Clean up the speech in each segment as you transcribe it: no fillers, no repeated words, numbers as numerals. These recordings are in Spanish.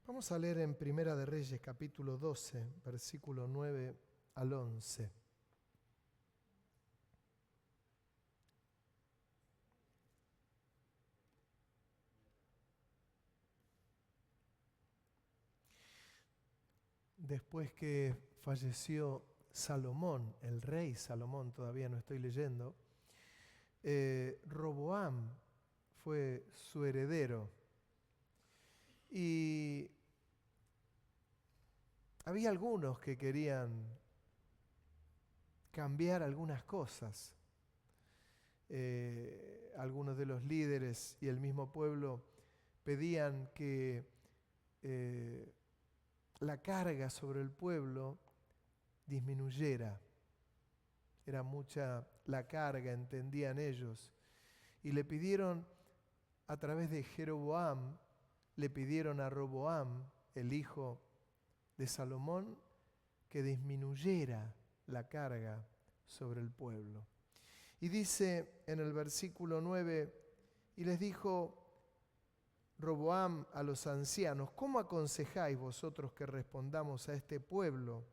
Vamos a leer en Primera de Reyes, capítulo 12, versículo 9 al 11. Después que falleció Salomón, el rey Salomón, todavía no estoy leyendo, Roboam fue su heredero. Y había algunos que querían cambiar algunas cosas. Algunos de los líderes y el mismo pueblo pedían que la carga sobre el pueblo disminuyera. Era mucha la carga, entendían ellos. Y le pidieron, a través de Jeroboam, le pidieron a Roboam, el hijo de Salomón, que disminuyera la carga sobre el pueblo. Y dice en el versículo 9, y les dijo Roboam a los ancianos: ¿cómo aconsejáis vosotros que respondamos a este pueblo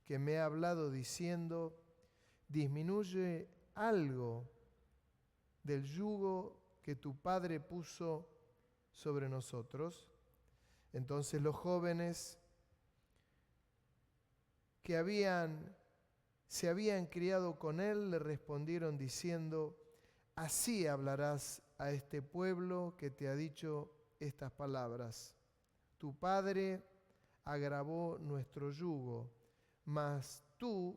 que me ha hablado diciendo: disminuye algo del yugo que tu padre puso sobre nosotros? Entonces los jóvenes que se habían criado con él le respondieron diciendo: así hablarás a este pueblo que te ha dicho estas palabras: tu padre agravó nuestro yugo, mas tú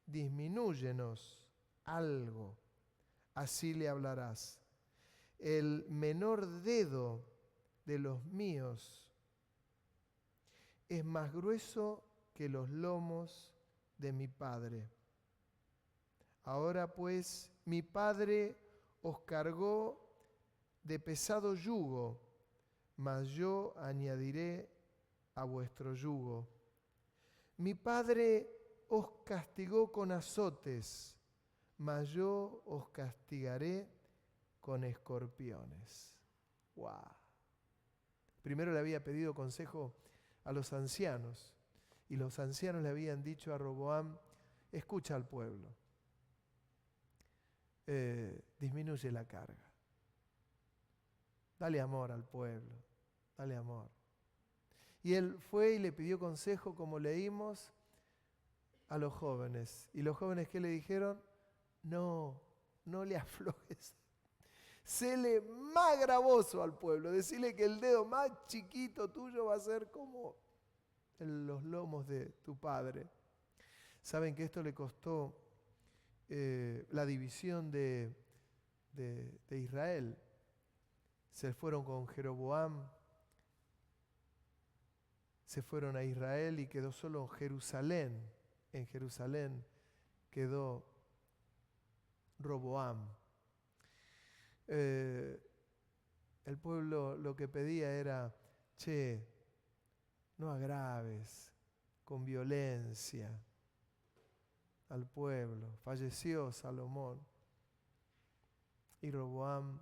disminúyenos algo. Así le hablarás: el menor dedo de los míos es más grueso que los lomos de mi padre. Ahora pues, mi padre os cargó de pesado yugo, mas yo añadiré a vuestro yugo. Mi padre os castigó con azotes, mas yo os castigaré con escorpiones. ¡Wow! Primero le había pedido consejo a los ancianos, y los ancianos le habían dicho a Roboam: escucha al pueblo, disminuye la carga, dale amor al pueblo, dale amor. Y él fue y le pidió consejo, como leímos, a los jóvenes. ¿Y los jóvenes qué le dijeron? No le aflojes. Séle más gravoso al pueblo. Decirle que el dedo más chiquito tuyo va a ser como los lomos de tu padre. Saben que esto le costó la división de Israel. Se fueron con Jeroboam, se fueron a Israel y quedó solo Jerusalén. En Jerusalén quedó Roboam. El pueblo lo que pedía era: che, no agraves con violencia al pueblo. Falleció Salomón. Y Roboam,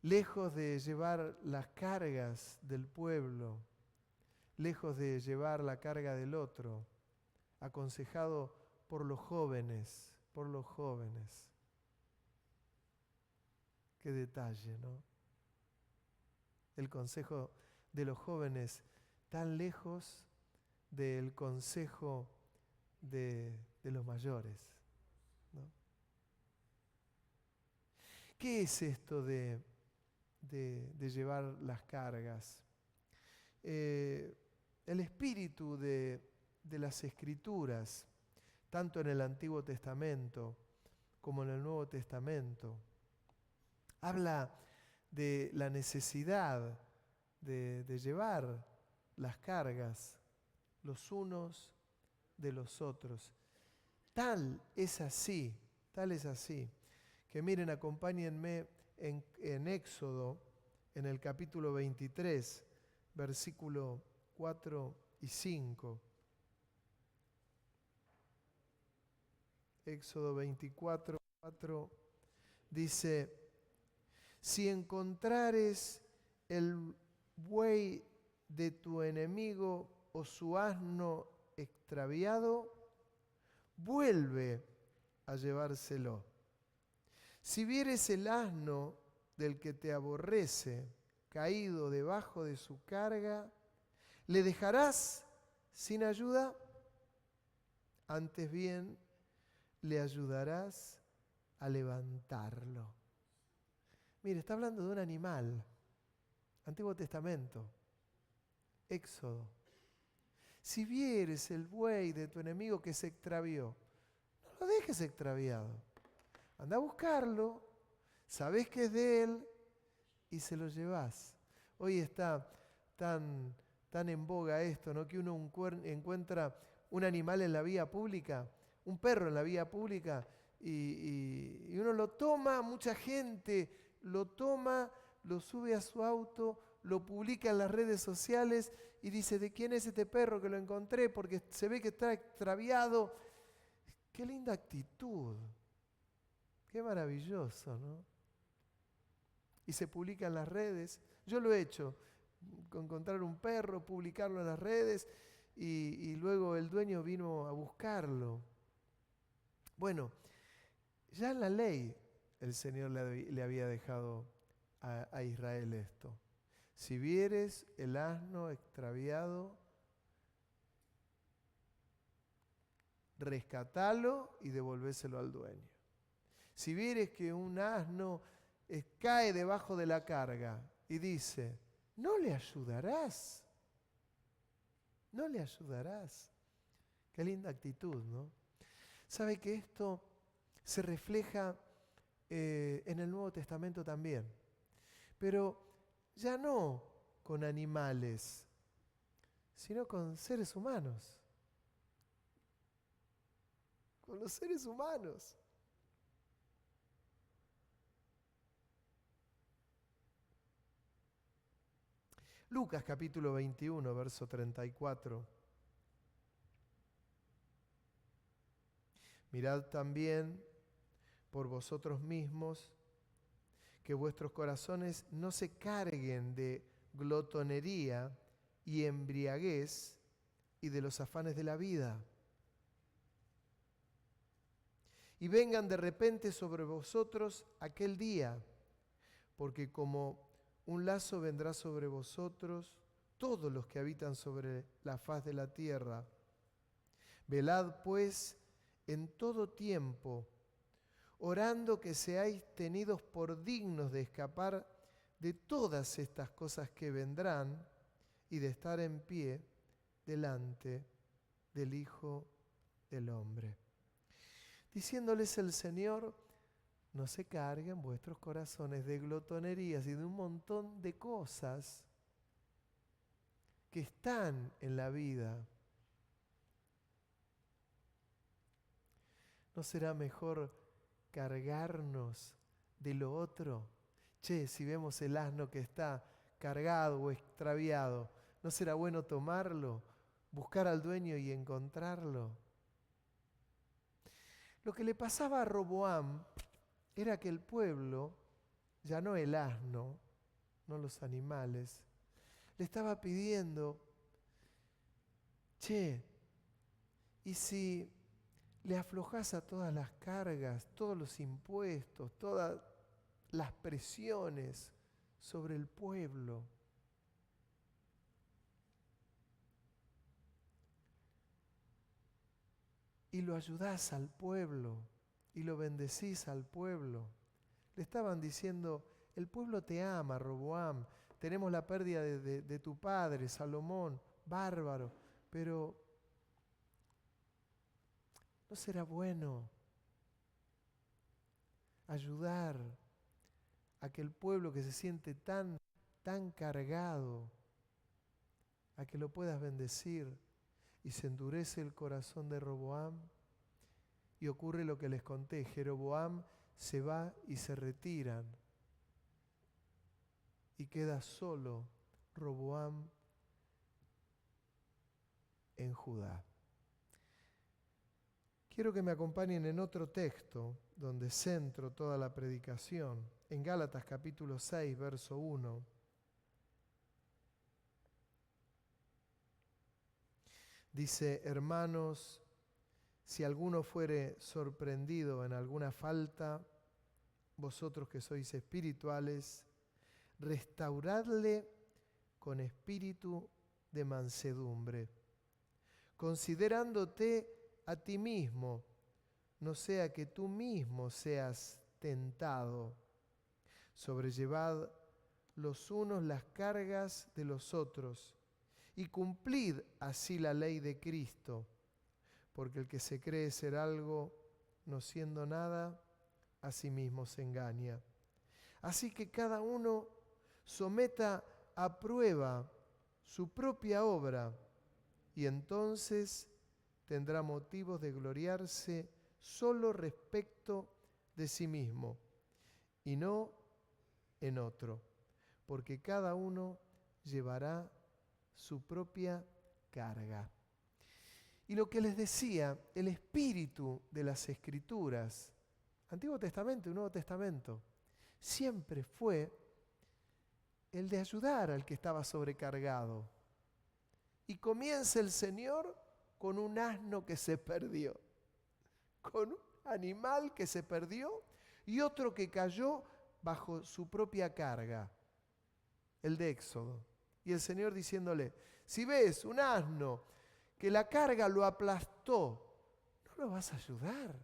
lejos de llevar las cargas del pueblo, lejos de llevar la carga del otro, aconsejado por los jóvenes. Qué detalle, ¿no? El consejo de los jóvenes tan lejos del consejo de los mayores, ¿no? ¿Qué es esto de llevar las cargas? El espíritu de las Escrituras, tanto en el Antiguo Testamento como en el Nuevo Testamento, habla de la necesidad de llevar las cargas los unos de los otros. Tal es así, que miren, acompáñenme en Éxodo, en el capítulo 23, versículo 4 y 5. Éxodo 24, 4 dice: si encontrares el buey de tu enemigo o su asno extraviado, vuelve a llevárselo. Si vieres el asno del que te aborrece caído debajo de su carga, ¿le dejarás sin ayuda? Antes bien, le ayudarás a levantarlo. Mire, está hablando de un animal. Antiguo Testamento. Éxodo. Si vieres el buey de tu enemigo que se extravió, no lo dejes extraviado. Anda a buscarlo, sabés que es de él y se lo llevás. Hoy está tan en boga esto, ¿no? Que uno encuentra un animal en la vía pública, un perro en la vía pública, y uno lo toma, mucha gente lo toma, lo sube a su auto, lo publica en las redes sociales y dice, ¿de quién es este perro que lo encontré? Porque se ve que está extraviado. Qué linda actitud, qué maravilloso, ¿no? Y se publica en las redes. Yo lo he hecho, encontrar un perro, publicarlo en las redes y luego el dueño vino a buscarlo. Bueno, ya en la ley el Señor le había dejado a Israel esto. Si vieres el asno extraviado, rescatalo y devolvéselo al dueño. Si vieres que un asno cae debajo de la carga y dice, ¿no le ayudarás? ¿No le ayudarás? Qué linda actitud, ¿no? ¿Sabe que esto se refleja en el Nuevo Testamento también? Pero ya no con animales, sino con seres humanos. Con los seres humanos. Lucas capítulo 21, verso 34. Mirad también por vosotros mismos que vuestros corazones no se carguen de glotonería y embriaguez y de los afanes de la vida. Y vengan de repente sobre vosotros aquel día, porque como un lazo vendrá sobre vosotros todos los que habitan sobre la faz de la tierra. Velad pues en todo tiempo, orando que seáis tenidos por dignos de escapar de todas estas cosas que vendrán y de estar en pie delante del Hijo del Hombre. Diciéndoles el Señor, no se carguen vuestros corazones de glotonerías y de un montón de cosas que están en la vida. ¿No será mejor cargarnos de lo otro? Che, si vemos el asno que está cargado o extraviado, ¿no será bueno tomarlo, buscar al dueño y encontrarlo? Lo que le pasaba a Roboam era que el pueblo, ya no el asno, no los animales, le estaba pidiendo, che, ¿y si le aflojás a todas las cargas, todos los impuestos, todas las presiones sobre el pueblo? Y lo ayudás al pueblo y lo bendecís al pueblo. Le estaban diciendo, el pueblo te ama, Roboam, tenemos la pérdida de tu padre, Salomón, bárbaro, pero ¿no será bueno ayudar a que el pueblo que se siente tan cargado, a que lo puedas bendecir? Y se endurece el corazón de Roboam y ocurre lo que les conté. Jeroboam se va y se retiran y queda solo Roboam en Judá. Quiero que me acompañen en otro texto donde centro toda la predicación, en Gálatas capítulo 6, verso 1. Dice: hermanos, si alguno fuere sorprendido en alguna falta, vosotros que sois espirituales, restauradle con espíritu de mansedumbre, considerándote a ti mismo, no sea que tú mismo seas tentado. Sobrellevad los unos las cargas de los otros y cumplid así la ley de Cristo, porque el que se cree ser algo, no siendo nada, a sí mismo se engaña. Así que cada uno someta a prueba su propia obra y entonces tendrá motivos de gloriarse solo respecto de sí mismo y no en otro, porque cada uno llevará su propia carga. Y lo que les decía, el espíritu de las Escrituras, Antiguo Testamento y Nuevo Testamento, siempre fue el de ayudar al que estaba sobrecargado. Y comienza el Señor con un asno que se perdió, con un animal que se perdió y otro que cayó bajo su propia carga, el de Éxodo. Y el Señor diciéndole: si ves un asno que la carga lo aplastó, ¿no lo vas a ayudar?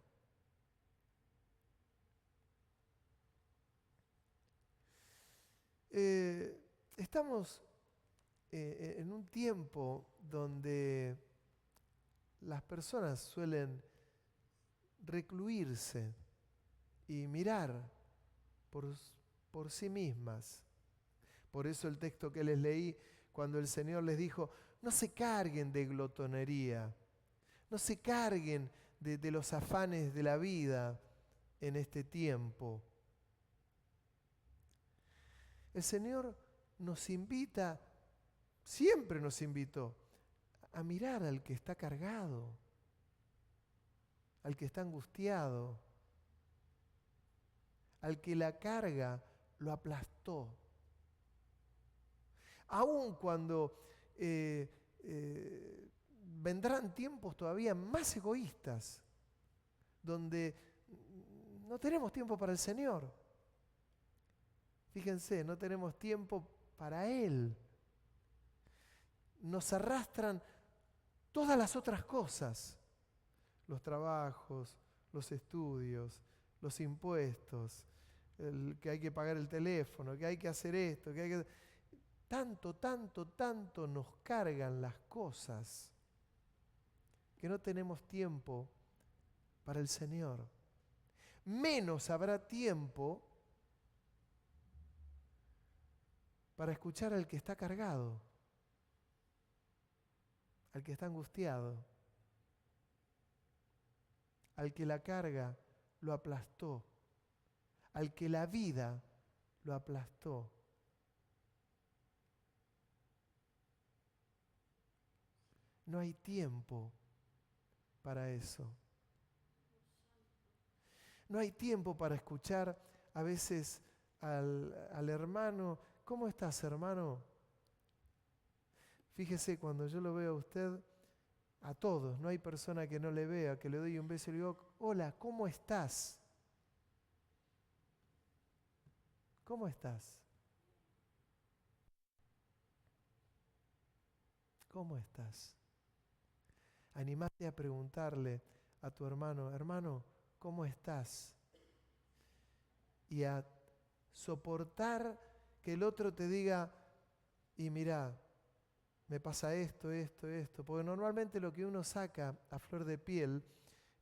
Estamos en un tiempo donde las personas suelen recluirse y mirar por sí mismas. Por eso el texto que les leí, cuando el Señor les dijo: no se carguen de glotonería, no se carguen de los afanes de la vida en este tiempo. El Señor nos invita, siempre nos invitó, a mirar al que está cargado, al que está angustiado, al que la carga lo aplastó. Aun cuando vendrán tiempos todavía más egoístas, donde no tenemos tiempo para el Señor. Fíjense, no tenemos tiempo para Él. Nos arrastran todas las otras cosas, los trabajos, los estudios, los impuestos, que hay que pagar el teléfono, que hay que hacer esto, que hay que... Tanto nos cargan las cosas que no tenemos tiempo para el Señor. Menos habrá tiempo para escuchar al que está cargado, al que está angustiado, al que la carga lo aplastó, al que la vida lo aplastó. No hay tiempo para eso. No hay tiempo para escuchar a veces al hermano: ¿cómo estás, hermano? Fíjese, cuando yo lo veo a usted, a todos, no hay persona que no le vea, que le doy un beso y le digo: hola, ¿cómo estás? ¿Cómo estás? ¿Cómo estás? Animate a preguntarle a tu hermano: hermano, ¿cómo estás? Y a soportar que el otro te diga: y mirá, me pasa esto, porque normalmente lo que uno saca a flor de piel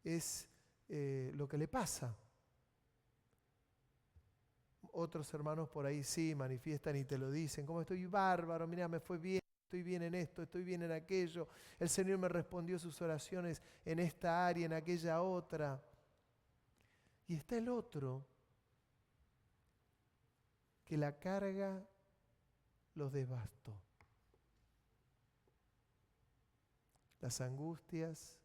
es lo que le pasa. Otros hermanos por ahí sí manifiestan y te lo dicen: ¿cómo estoy? Bárbaro, mirá, me fue bien, estoy bien en esto, estoy bien en aquello, el Señor me respondió sus oraciones en esta área, en aquella otra. Y está el otro, que la carga los devastó. Las angustias,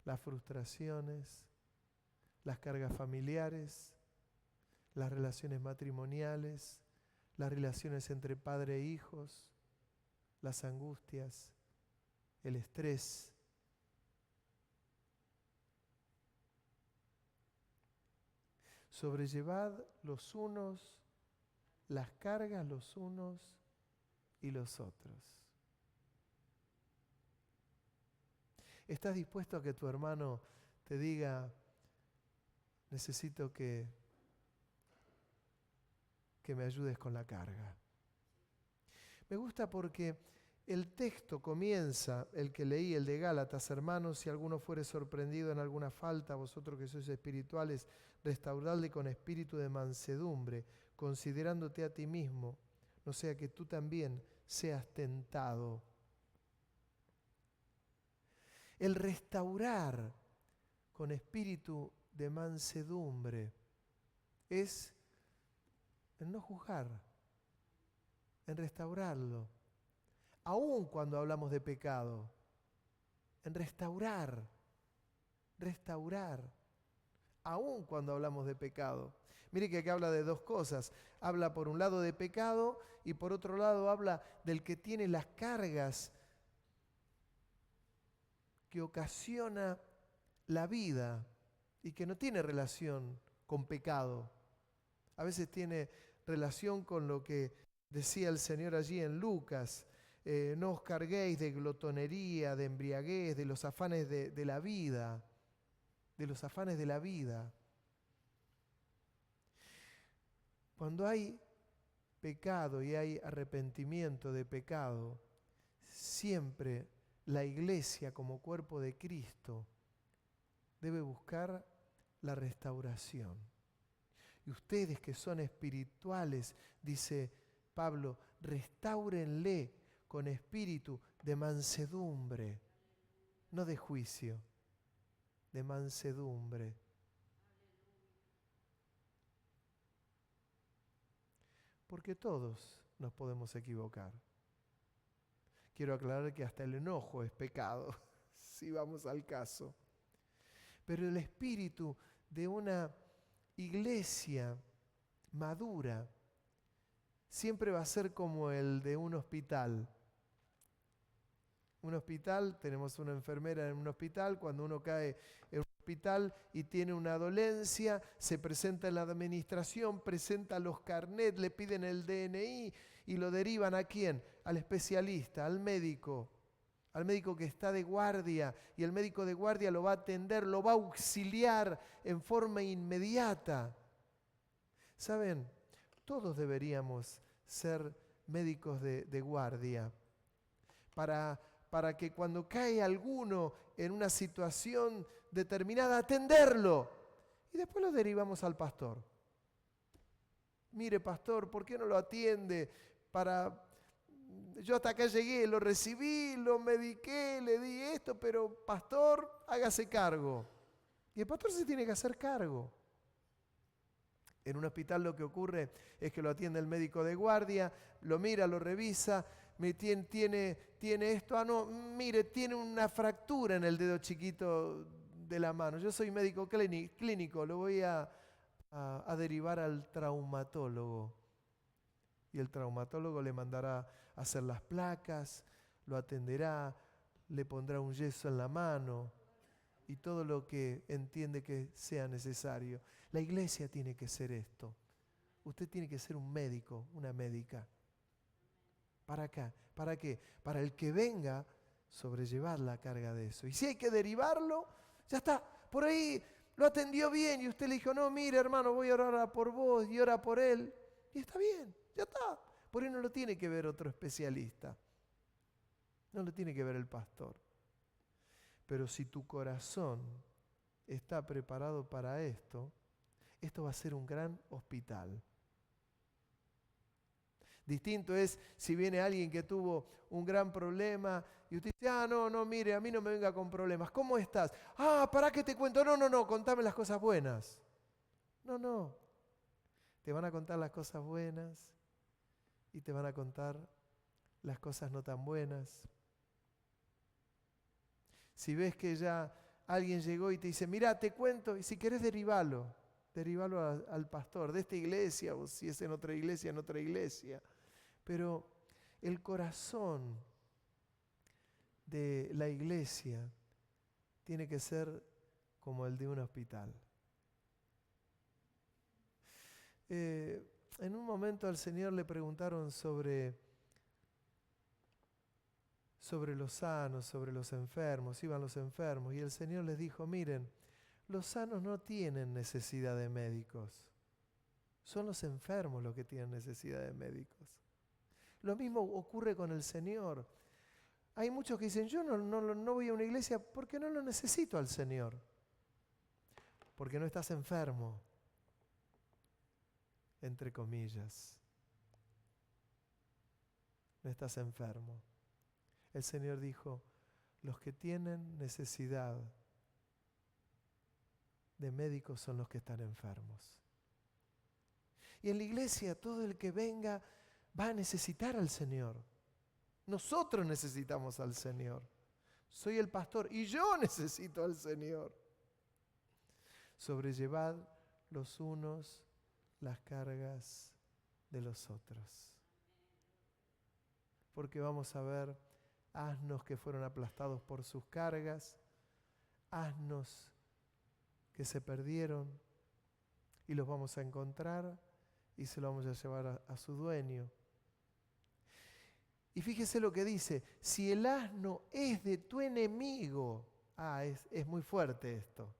las frustraciones, las cargas familiares, las relaciones matrimoniales, las relaciones entre padre e hijos, las angustias, el estrés. Sobrellevad los unos las cargas los unos y los otros. ¿Estás dispuesto a que tu hermano te diga, necesito que me ayudes con la carga? Me gusta porque el texto comienza, el que leí, el de Gálatas: hermanos, si alguno fuere sorprendido en alguna falta, vosotros que sois espirituales, restauradle con espíritu de mansedumbre, considerándote a ti mismo, no sea que tú también seas tentado. El restaurar con espíritu de mansedumbre es en no juzgar, en restaurarlo. Aún cuando hablamos de pecado, en restaurar, aún cuando hablamos de pecado. Mire que acá habla de dos cosas. Habla por un lado de pecado y por otro lado habla del que tiene las cargas que ocasiona la vida y que no tiene relación con pecado. A veces tiene relación con lo que decía el Señor allí en Lucas: no os carguéis de glotonería, de embriaguez, de los afanes de la vida, de los afanes de la vida. Cuando hay pecado y hay arrepentimiento de pecado, siempre la iglesia como cuerpo de Cristo debe buscar la restauración. Y ustedes que son espirituales, dice Pablo, restáurenle con espíritu de mansedumbre, no de juicio, de mansedumbre. Porque todos nos podemos equivocar. Quiero aclarar que hasta el enojo es pecado, si vamos al caso. Pero el espíritu de una iglesia madura siempre va a ser como el de un hospital. Un hospital, tenemos una enfermera en un hospital, cuando uno cae en un hospital y tiene una dolencia, se presenta en la administración, presenta los carnets, le piden el DNI y lo derivan ¿a quién? Al especialista, al médico que está de guardia, y el médico de guardia lo va a atender, lo va a auxiliar en forma inmediata. ¿Saben? Todos deberíamos ser médicos de guardia para que cuando cae alguno en una situación determinada, atenderlo. Y después lo derivamos al pastor. Mire, pastor, ¿por qué no lo atiende? Yo hasta acá llegué, lo recibí, lo mediqué, le di esto, pero pastor, hágase cargo. Y el pastor se tiene que hacer cargo. En un hospital lo que ocurre es que lo atiende el médico de guardia, lo mira, lo revisa, tiene esto, no, mire, tiene una fractura en el dedo chiquito de la mano. Yo soy médico clínico, lo voy a derivar al traumatólogo. Y el traumatólogo le mandará a hacer las placas, lo atenderá, le pondrá un yeso en la mano y todo lo que entiende que sea necesario. La iglesia tiene que ser esto. Usted tiene que ser un médico, una médica. ¿Para acá? ¿Para qué? Para el que venga, sobrellevar la carga de eso. Y si hay que derivarlo, ya está. Por ahí lo atendió bien y usted le dijo, no, mire hermano, voy a orar por vos y ora por él. Y está bien, ya está. Por ahí no lo tiene que ver otro especialista. No lo tiene que ver el pastor. Pero si tu corazón está preparado para esto va a ser un gran hospital. Distinto es si viene alguien que tuvo un gran problema y usted dice, no, mire, a mí no me venga con problemas. ¿Cómo estás? ¿Para qué te cuento? No, contame las cosas buenas. No. Te van a contar las cosas buenas y te van a contar las cosas no tan buenas. Si ves que ya alguien llegó y te dice, mira, te cuento, y si querés derivalo al pastor de esta iglesia, o si es en otra iglesia. Pero el corazón de la iglesia tiene que ser como el de un hospital. En un momento al Señor le preguntaron sobre los sanos, sobre los enfermos, iban los enfermos, y el Señor les dijo, miren, los sanos no tienen necesidad de médicos, son los enfermos los que tienen necesidad de médicos. Lo mismo ocurre con el Señor. Hay muchos que dicen, yo no voy a una iglesia porque no lo necesito al Señor, porque no estás enfermo, entre comillas. No estás enfermo. El Señor dijo, los que tienen necesidad de médicos son los que están enfermos. Y en la iglesia todo el que venga va a necesitar al Señor. Nosotros necesitamos al Señor. Soy el pastor y yo necesito al Señor. Sobrellevad los unos las cargas de los otros. Porque vamos a ver asnos que fueron aplastados por sus cargas, asnos que se perdieron y los vamos a encontrar y se los vamos a llevar a su dueño. Y fíjese lo que dice, si el asno es de tu enemigo, es muy fuerte esto,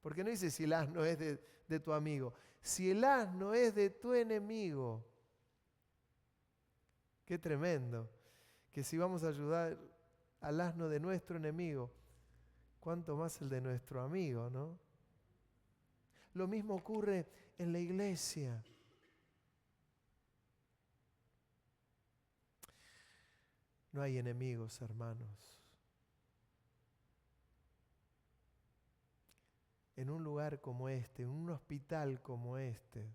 porque no dice si el asno es de tu amigo, si el asno es de tu enemigo, qué tremendo, que si vamos a ayudar al asno de nuestro enemigo, cuánto más el de nuestro amigo, ¿no? Lo mismo ocurre en la iglesia. No hay enemigos, hermanos. En un lugar como este, en un hospital como este,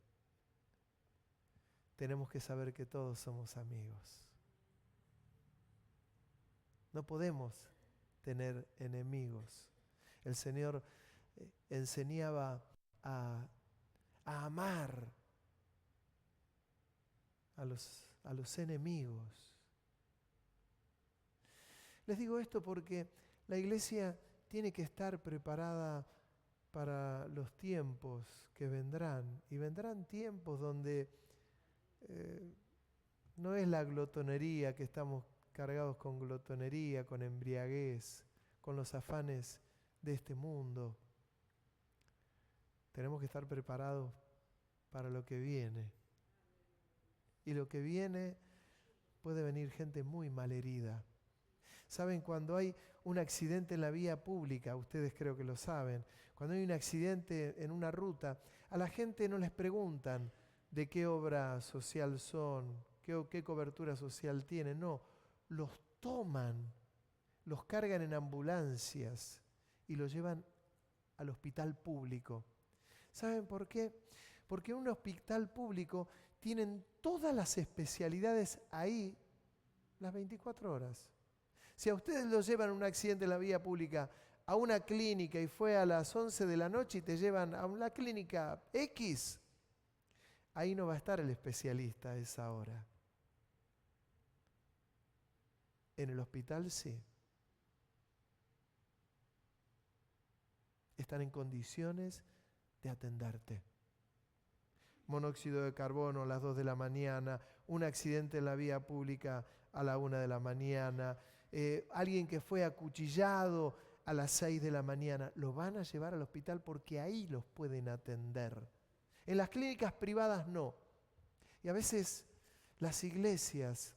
tenemos que saber que todos somos amigos. No podemos tener enemigos. El Señor enseñaba a amar a los enemigos. Les digo esto porque la iglesia tiene que estar preparada para los tiempos que vendrán. Y vendrán tiempos donde no es la glotonería, que estamos cargados con glotonería, con embriaguez, con los afanes de este mundo. Tenemos que estar preparados para lo que viene. Y lo que viene puede venir gente muy malherida. ¿Saben? Cuando hay un accidente en la vía pública, ustedes creo que lo saben, cuando hay un accidente en una ruta, a la gente no les preguntan de qué obra social son, qué cobertura social tienen, no, los toman, los cargan en ambulancias y los llevan al hospital público. ¿Saben por qué? Porque en un hospital público tienen todas las especialidades ahí las 24 horas. Si a ustedes los llevan en un accidente en la vía pública a una clínica y fue a las 11 de la noche y te llevan a una clínica X, ahí no va a estar el especialista a esa hora. En el hospital sí. Están en condiciones de atenderte. Monóxido de carbono a las 2 de la mañana, un accidente en la vía pública a la 1 de la mañana, alguien que fue acuchillado a las 6 de la mañana, lo van a llevar al hospital porque ahí los pueden atender. En las clínicas privadas no. Y a veces las iglesias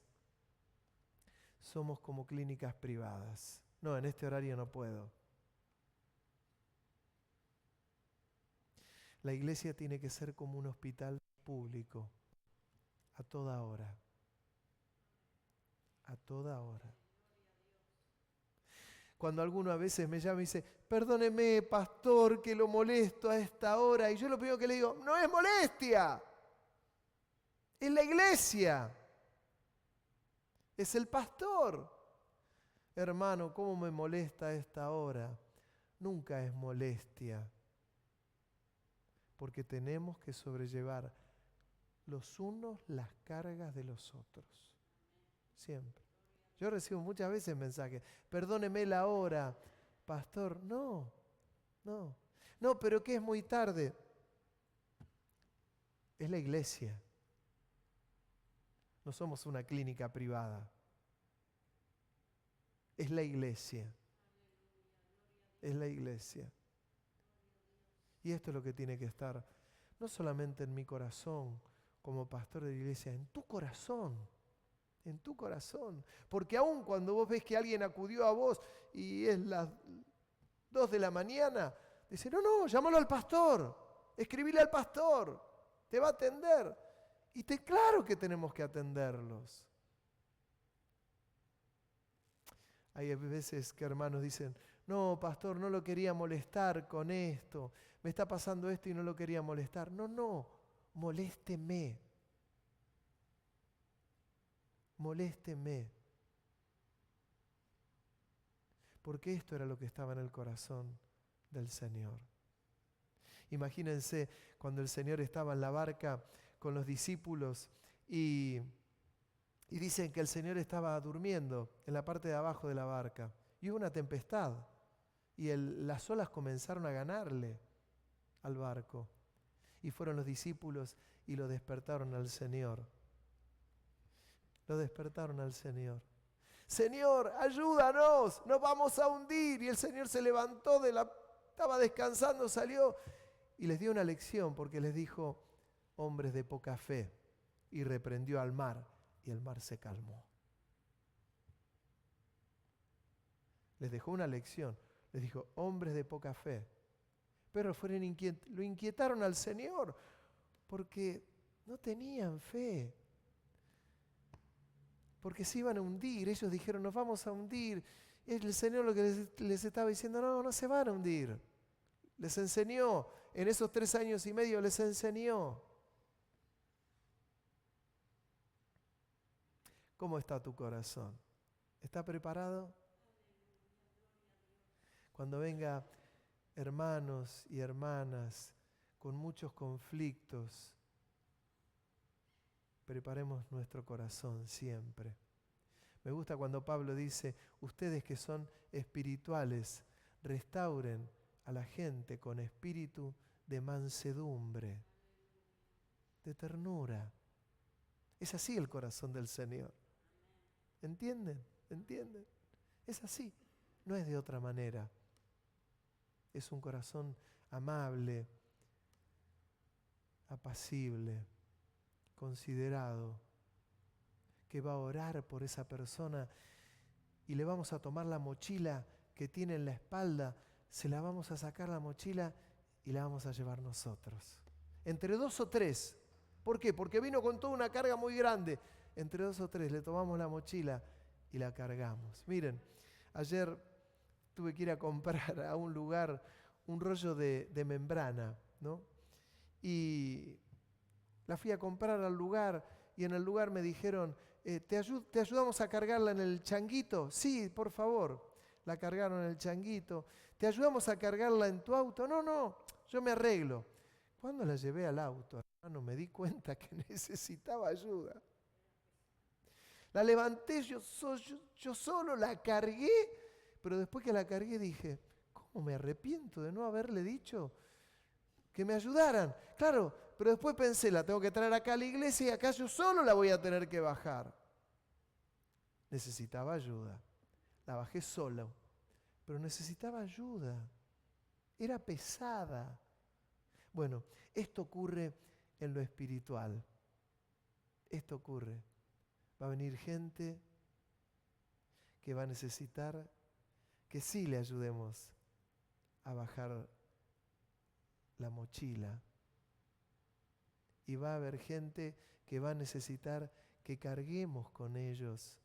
somos como clínicas privadas. No, en este horario no puedo. La iglesia tiene que ser como un hospital público, a toda hora. A toda hora. Cuando alguno a veces me llama y dice, perdóneme, pastor, que lo molesto a esta hora. Y yo lo primero que le digo, no es molestia. Es la iglesia. Es el pastor. Hermano, ¿cómo me molesta a esta hora? Nunca es molestia. Porque tenemos que sobrellevar los unos las cargas de los otros. Siempre. Yo recibo muchas veces mensajes, perdóneme la hora, pastor. No, pero que es muy tarde. Es la iglesia. No somos una clínica privada. Es la iglesia. Es la iglesia. Y esto es lo que tiene que estar, no solamente en mi corazón, como pastor de la iglesia, en tu corazón. En tu corazón. Porque aun cuando vos ves que alguien acudió a vos y es las 2 de la mañana, dice, no, llámalo al pastor, escribile al pastor, te va a atender. Y claro que tenemos que atenderlos. Hay veces que hermanos dicen, no, pastor, no lo quería molestar con esto, me está pasando esto y no lo quería molestar. No, molésteme. Molésteme. Porque esto era lo que estaba en el corazón del Señor. Imagínense cuando el Señor estaba en la barca con los discípulos y dicen que el Señor estaba durmiendo en la parte de abajo de la barca. Y hubo una tempestad y las olas comenzaron a ganarle al barco. Y fueron los discípulos y lo despertaron al Señor. Lo despertaron al Señor. Señor, ayúdanos, nos vamos a hundir. Y el Señor se levantó, estaba descansando, salió y les dio una lección porque les dijo, hombres de poca fe, y reprendió al mar y el mar se calmó. Les dejó una lección, les dijo, hombres de poca fe. Pero lo inquietaron al Señor porque no tenían fe. Porque se iban a hundir. Ellos dijeron, nos vamos a hundir. El Señor lo que les estaba diciendo, no se van a hundir. Les enseñó, en esos 3 años y medio les enseñó. ¿Cómo está tu corazón? ¿Está preparado? Cuando venga hermanos y hermanas con muchos conflictos, preparemos nuestro corazón siempre. Me gusta cuando Pablo dice, ustedes que son espirituales, restauren a la gente con espíritu de mansedumbre, de ternura. Es así el corazón del Señor. ¿Entienden? ¿Entienden? Es así, no es de otra manera. Es un corazón amable, apacible, considerado, que va a orar por esa persona y le vamos a tomar la mochila que tiene en la espalda, se la vamos a sacar la mochila y la vamos a llevar nosotros. Entre 2 o 3. ¿Por qué? Porque vino con toda una carga muy grande. Entre 2 o 3 le tomamos la mochila y la cargamos. Miren, ayer tuve que ir a comprar a un lugar un rollo de membrana, ¿no? Y la fui a comprar al lugar y en el lugar me dijeron, ¿te ayudamos a cargarla en el changuito? Sí, por favor. La cargaron en el changuito. ¿Te ayudamos a cargarla en tu auto? No, yo me arreglo. Cuando la llevé al auto, hermano, me di cuenta que necesitaba ayuda. La levanté yo solo, la cargué, pero después que la cargué dije, ¿cómo me arrepiento de no haberle dicho que me ayudaran? Claro, pero después pensé, la tengo que traer acá a la iglesia y acá yo solo la voy a tener que bajar. Necesitaba ayuda. La bajé solo, pero necesitaba ayuda. Era pesada. Bueno, esto ocurre en lo espiritual. Esto ocurre. Va a venir gente que va a necesitar que sí le ayudemos a bajar la mochila. Y va a haber gente que va a necesitar que carguemos con ellos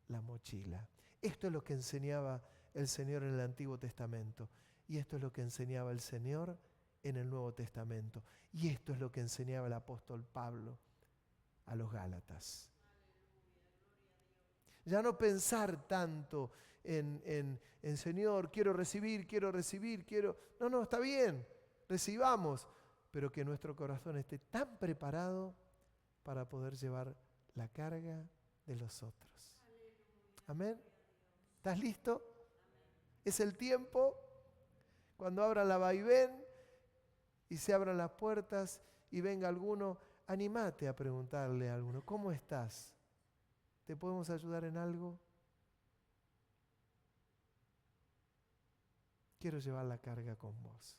la mochila. Esto es lo que enseñaba el Señor en el Antiguo Testamento. Y esto es lo que enseñaba el Señor en el Nuevo Testamento. Y esto es lo que enseñaba el apóstol Pablo a los Gálatas. Ya no pensar tanto en Señor, quiero recibir. No, está bien, recibamos, pero que nuestro corazón esté tan preparado para poder llevar la carga de los otros. Amén. ¿Estás listo? Es el tiempo cuando abra la vaivén y se abran las puertas y venga alguno. Anímate a preguntarle a alguno, ¿cómo estás? ¿Te podemos ayudar en algo? Quiero llevar la carga con vos.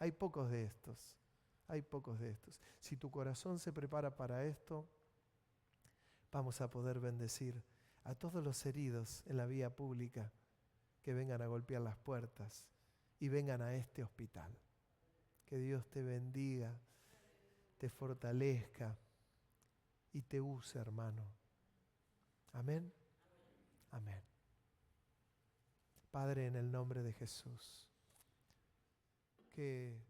Hay pocos de estos. Hay pocos de estos. Si tu corazón se prepara para esto, vamos a poder bendecir a todos los heridos en la vía pública que vengan a golpear las puertas y vengan a este hospital. Que Dios te bendiga, te fortalezca y te use, hermano. Amén. Amén. Padre, en el nombre de Jesús, que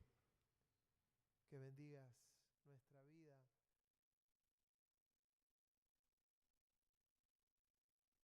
bendigas.